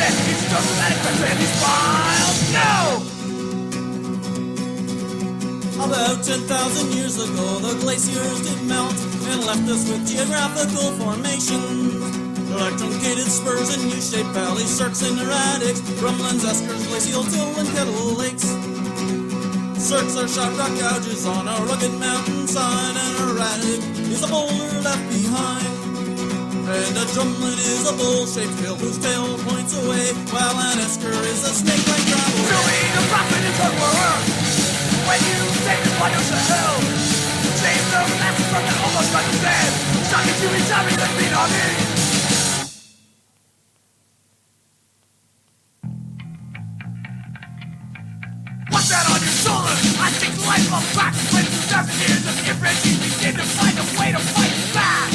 It's just dramatic pressure and he smiles. No! About 10,000 years ago, the glaciers did melt and left us with geographical formations. Like truncated spurs and U-shaped valleys, cirques and erratics, drumlins, eskers, glacial till and kettle lakes. Cirques are sharp rock gouges on a rugged mountainside, and erratic is a boulder left behind. And a drumlin is a bowl-shaped hill whose tail points away, while an esker is a snake-like gravel. Doing a prophet is a horror when you take the body to hell. Save the masses from the almost understand. Talking to each other, let's be on me. What's that on your shoulder? I think Lightbulb Cracks when 2,000 years of infantry begin to find a way to fight back.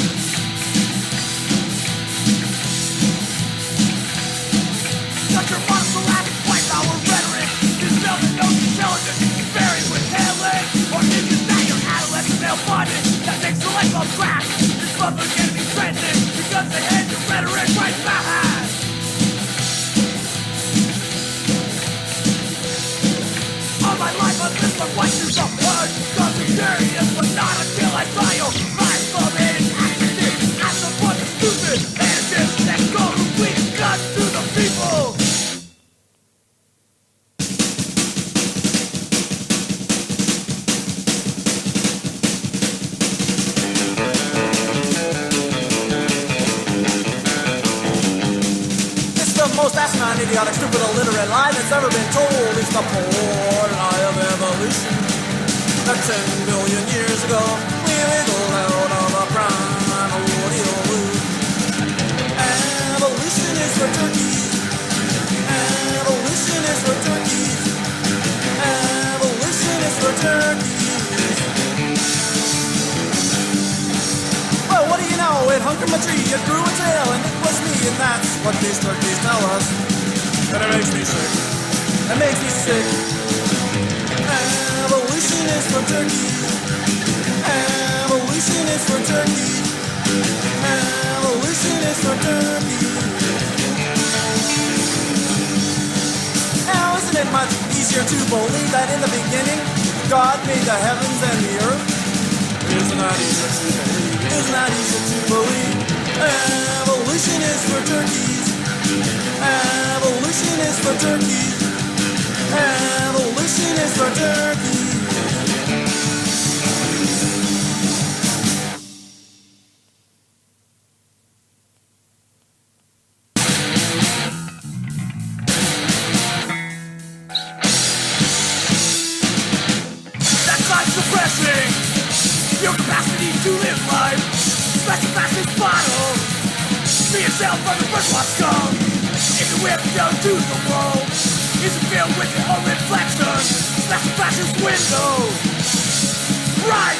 Such a monosyllabic white power rhetoric is built with no intelligence, buried with Heinlin. Or is it that your adolescent male bondage that makes the Lightbulb crack? This public enemy trending because they hate your rhetoric right back. All my life I've lived for what is the word. Cause I'm serious, but not until I saw your Lightbulb is active. I'm the bunch of stupid innocents that go to bleed guns to the people. Most asinine, idiotic, stupid, illiterate lie that's ever been told. It's the poor lie of evolution. That 10 billion years ago, we wiggled out of a primordial loop. Evolution is for turkeys. Evolution is for turkeys. Evolution is for turkeys. Well, what do you know? It hung from a tree, it grew a tail, and it was me, and that's what these turkeys tell us. And it makes me sick. It makes me sick. Evolution is for turkeys. Evolution is for turkeys. Evolution is for turkeys. Now, isn't it much easier to believe that in the beginning, God made the heavens and the earth? Isn't that easier to believe? Isn't that easier to believe? Evolution is for turkeys. Evolution is for turkeys. Evolution is for turkeys. That's not suppressing your capacity to live life. Special Fascist bottle. Free yourself from the bourgeois scum. If you whip down to the wall, is it filled with your own reflection? Special Fascist window. Right!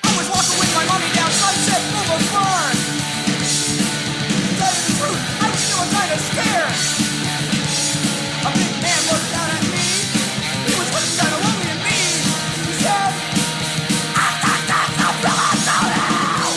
I was walking with my mommy down Sunset Boulevard. To tell you the truth, I was feeling kind of scared. A big man looked down at me. He was looking kind of lonely at me. He said, I thought that's Umbrella Toenail.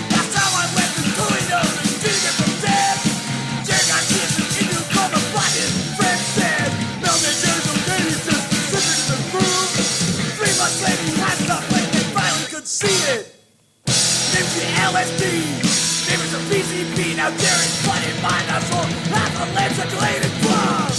That's how I went to Toledo, getting it from dead. Jerry got Jesus into cover blinded. Friend said, no managers of ladies just slipping in the groove. 3 months later, he had stuff when they finally could see it. Mimsy LSD, neighbors of PCP. Now Jerry's flooded my nostril. Half a lamb circulated blood.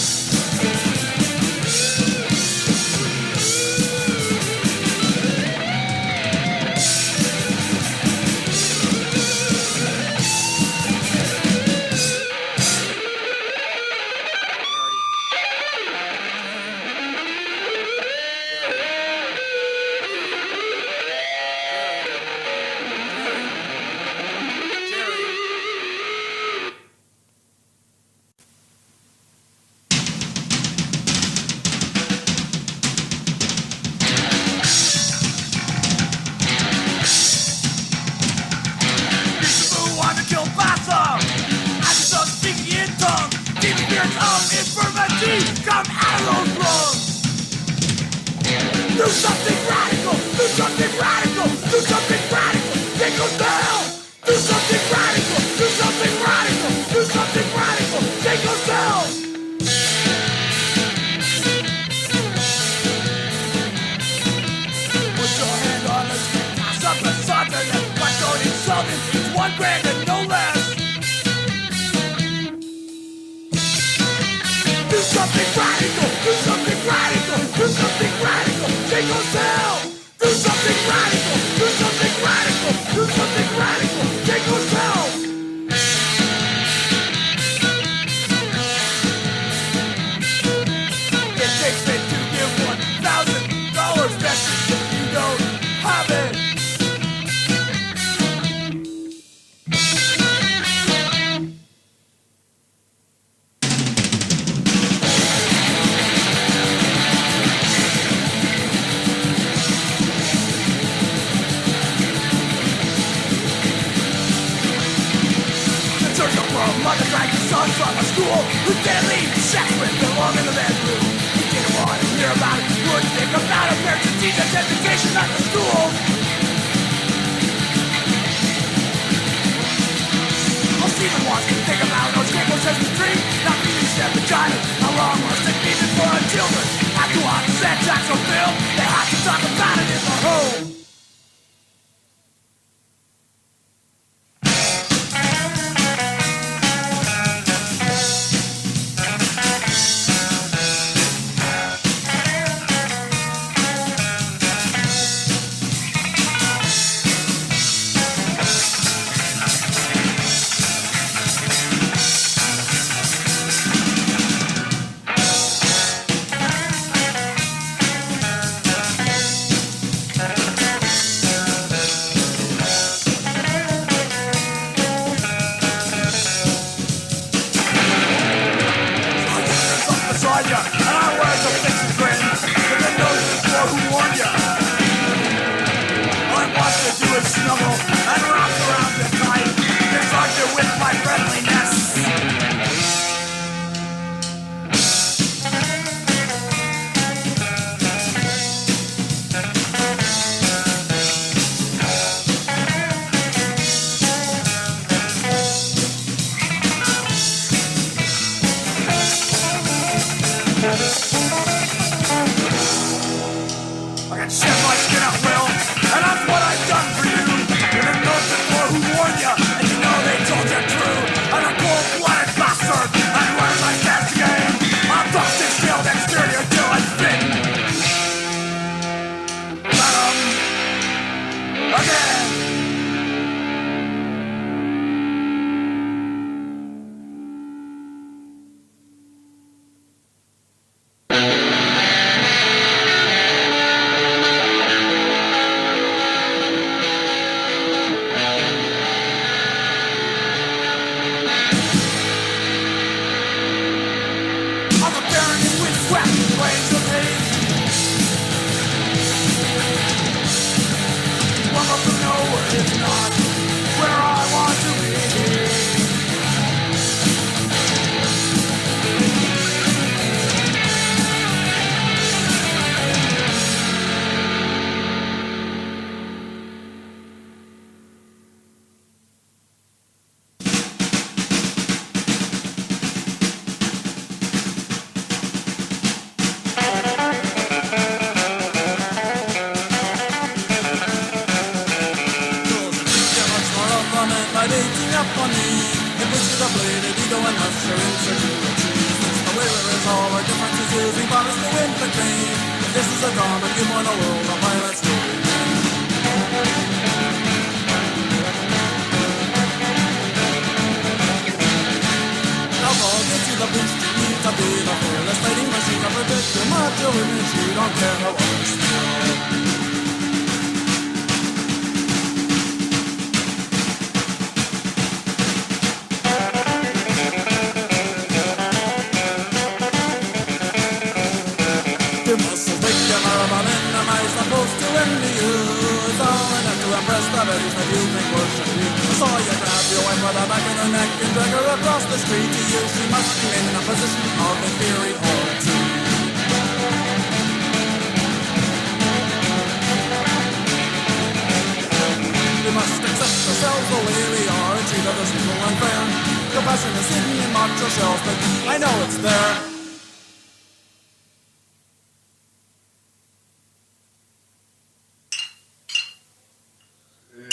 tell. Do something radical, do something radical, do something radical. Take those pills. It takes me to give $1,000 message if you don't have it. Mother dragged his son from a school who didn't leave sex with belong in the bedroom. He didn't want to hear about it, wouldn't think about it. Parents and teachers education at the school. All Stephen wants to think about those cables as his dream. Not feeding step vagina, how long must it be before our children have to watch that Jackson film? They have to talk about it in the home.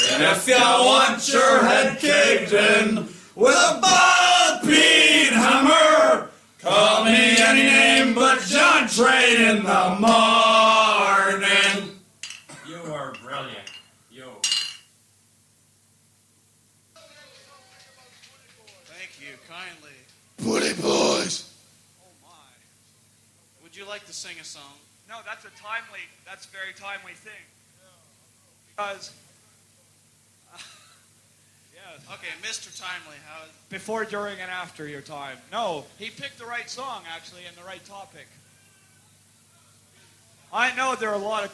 And if you want your head caved in with a ball-peen hammer, call me any name but John Trade in the morning. you kindly. Pretty boys. Oh my. Would you like to sing a song? No, that's a very timely thing. Because, yes, Okay, Mr. Timely, how is... before, during, and after your time. No, he picked the right song, actually, and the right topic. I know there are a lot of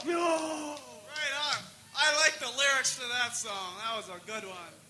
Right on. I like the lyrics to that song. That was a good one.